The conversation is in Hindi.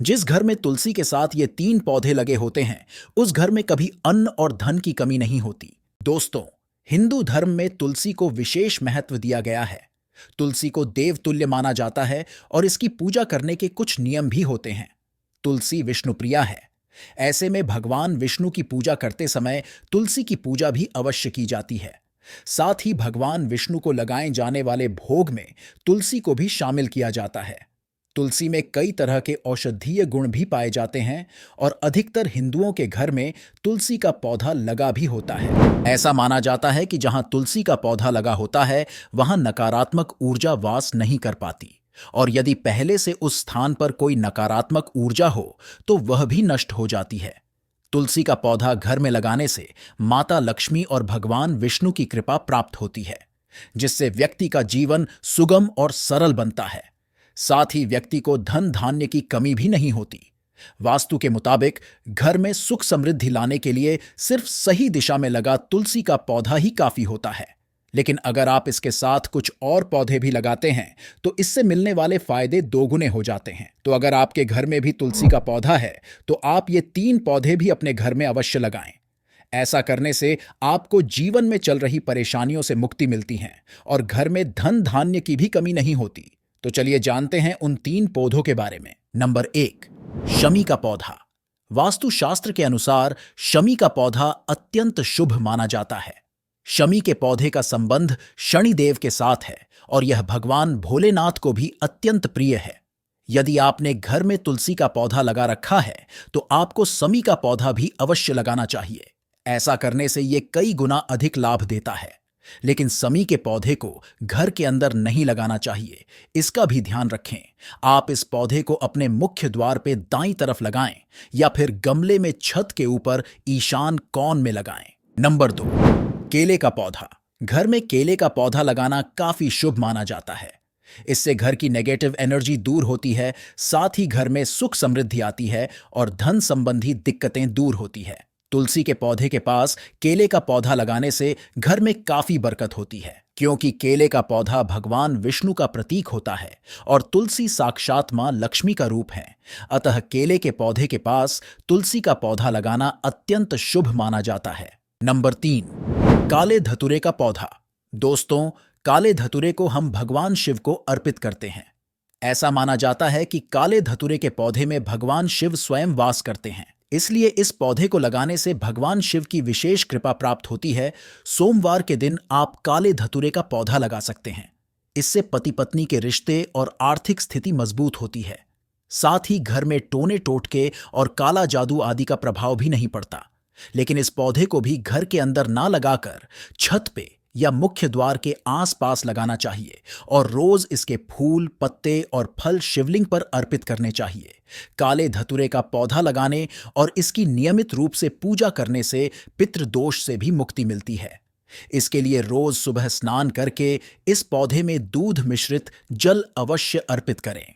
जिस घर में तुलसी के साथ ये तीन पौधे लगे होते हैं, उस घर में कभी अन्न और धन की कमी नहीं होती। दोस्तों, हिंदू धर्म में तुलसी को विशेष महत्व दिया गया है। तुलसी को देवतुल्य माना जाता है और इसकी पूजा करने के कुछ नियम भी होते हैं। तुलसी विष्णुप्रिया है। ऐसे में भगवान विष्णु की पूजा करते समय तुलसी की पूजा भी अवश्य की जाती है। साथ ही भगवान विष्णु को लगाए जाने वाले भोग में तुलसी को भी शामिल किया जाता है। तुलसी में कई तरह के औषधीय गुण भी पाए जाते हैं और अधिकतर हिंदुओं के घर में तुलसी का पौधा लगा भी होता है। ऐसा माना जाता है कि जहां तुलसी का पौधा लगा होता है, वहां नकारात्मक ऊर्जा वास नहीं कर पाती, और यदि पहले से उस स्थान पर कोई नकारात्मक ऊर्जा हो तो वह भी नष्ट हो जाती है। तुलसी का पौधा घर में लगाने से माता लक्ष्मी और भगवान विष्णु की कृपा प्राप्त होती है, जिससे व्यक्ति का जीवन सुगम और सरल बनता है। साथ ही व्यक्ति को धन धान्य की कमी भी नहीं होती। वास्तु के मुताबिक घर में सुख समृद्धि लाने के लिए सिर्फ सही दिशा में लगा तुलसी का पौधा ही काफी होता है। लेकिन अगर आप इसके साथ कुछ और पौधे भी लगाते हैं तो इससे मिलने वाले फायदे दोगुने हो जाते हैं। तो अगर आपके घर में भी तुलसी का पौधा है तो आप ये तीन पौधे भी अपने घर में अवश्य लगाएं। ऐसा करने से आपको जीवन में चल रही परेशानियों से मुक्ति मिलती है और घर में धन धान्य की भी कमी नहीं होती। तो चलिए जानते हैं उन तीन पौधों के बारे में। नंबर 1, शमी का पौधा। वास्तुशास्त्र के अनुसार शमी का पौधा अत्यंत शुभ माना जाता है। शमी के पौधे का संबंध शनिदेव के साथ है और यह भगवान भोलेनाथ को भी अत्यंत प्रिय है। यदि आपने घर में तुलसी का पौधा लगा रखा है तो आपको शमी का पौधा भी अवश्य लगाना चाहिए। ऐसा करने से ये कई गुना अधिक लाभ देता है। लेकिन शमी के पौधे को घर के अंदर नहीं लगाना चाहिए, इसका भी ध्यान रखें। आप इस पौधे को अपने मुख्य द्वार पे दाईं तरफ लगाएं या फिर गमले में छत के ऊपर ईशान कोण में लगाएं। नंबर 2, केले का पौधा। घर में केले का पौधा लगाना काफी शुभ माना जाता है। इससे घर की नेगेटिव एनर्जी दूर होती है, साथ ही घर में सुख समृद्धि आती है और धन संबंधी दिक्कतें दूर होती है। तुलसी के पौधे के पास केले का पौधा लगाने से घर में काफी बरकत होती है, क्योंकि केले का पौधा भगवान विष्णु का प्रतीक होता है और तुलसी साक्षात मां लक्ष्मी का रूप है। अतः केले के पौधे के पास तुलसी का पौधा लगाना अत्यंत शुभ माना जाता है। नंबर 3, काले धतूरे का पौधा। दोस्तों, काले धतूरे को हम भगवान शिव को अर्पित करते हैं। ऐसा माना जाता है कि काले धतूरे के पौधे में भगवान शिव स्वयं वास करते हैं, इसलिए इस पौधे को लगाने से भगवान शिव की विशेष कृपा प्राप्त होती है। सोमवार के दिन आप काले धतूरे का पौधा लगा सकते हैं। इससे पति पत्नी के रिश्ते और आर्थिक स्थिति मजबूत होती है। साथ ही घर में टोने टोटके और काला जादू आदि का प्रभाव भी नहीं पड़ता। लेकिन इस पौधे को भी घर के अंदर ना लगाकर छत पे या मुख्य द्वार के आसपास लगाना चाहिए और रोज इसके फूल, पत्ते और फल शिवलिंग पर अर्पित करने चाहिए। काले धतूरे का पौधा लगाने और इसकी नियमित रूप से पूजा करने से पितृदोष से भी मुक्ति मिलती है। इसके लिए रोज सुबह स्नान करके इस पौधे में दूध मिश्रित जल अवश्य अर्पित करें।